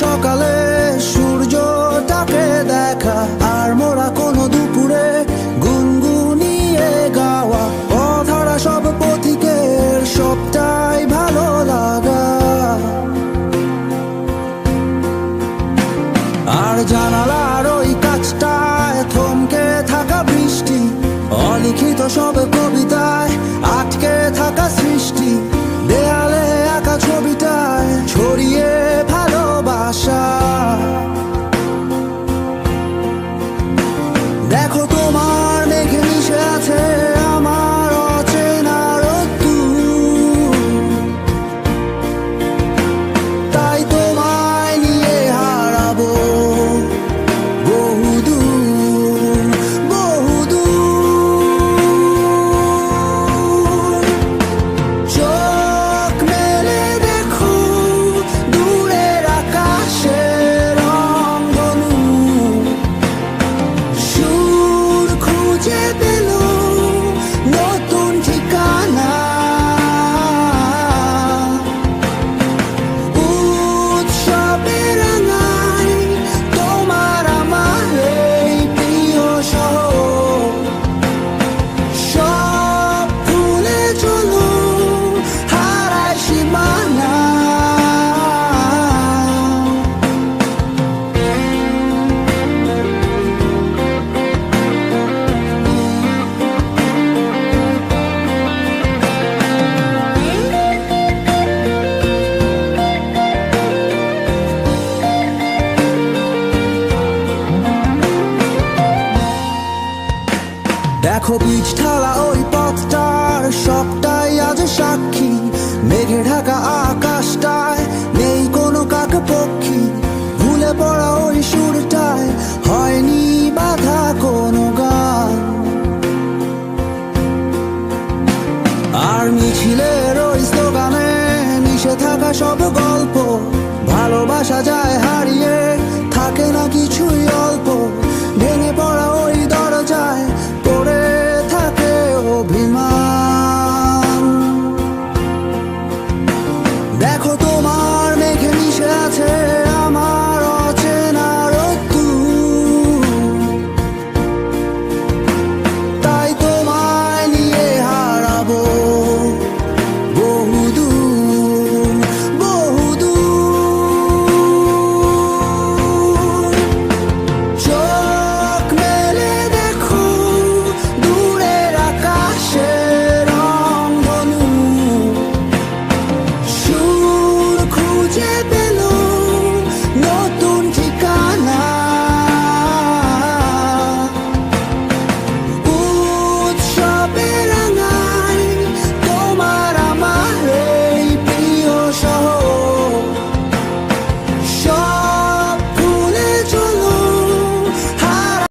সকালে সূর্যটাকে দেখা, আর মোরা কোনো দুপুরে গুনগুনিয়ে গাওয়া কথাটা সব পথিকের সবটাই ভালো লাগা। আর জানালার ওই কাছটায় থমকে থাকা বৃষ্টি, অলিখিত সব কবিতায় আটকে থাকা সৃষ্টি, দেয়ালে আঁকা ছবিটায় ছড়িয়ে ভালোবাসা। দেখো তোমার মেঘে মিশে আছে আমার অচেনা রোদ্দুর, তাই তোমায় নিয়ে হারাবো বহুদূর বহুদূর। চোখ মেলে দেখো দূরের আকাশের রংধনু, সুর খুঁজে পেল নতুন ঠিকানা। উৎসবে রাঙায় তোমার আমার এই প্রিয় শহর, সব ভুলে চলো হারায় সীমানা। দেখো বীজ ঢালা ওই পথটার সবটাই আজ সাক্ষী, মেঘে ঢাকা আকাশটায় নেই কোনো কাক পক্ষী, ভুলে পড়া ওই সুরটায় হয়নি বাধা কোনো গান। আর মিছিলের ওই স্লোগানে মিশে থাকা সব গল্প, ভালোবাসা যায়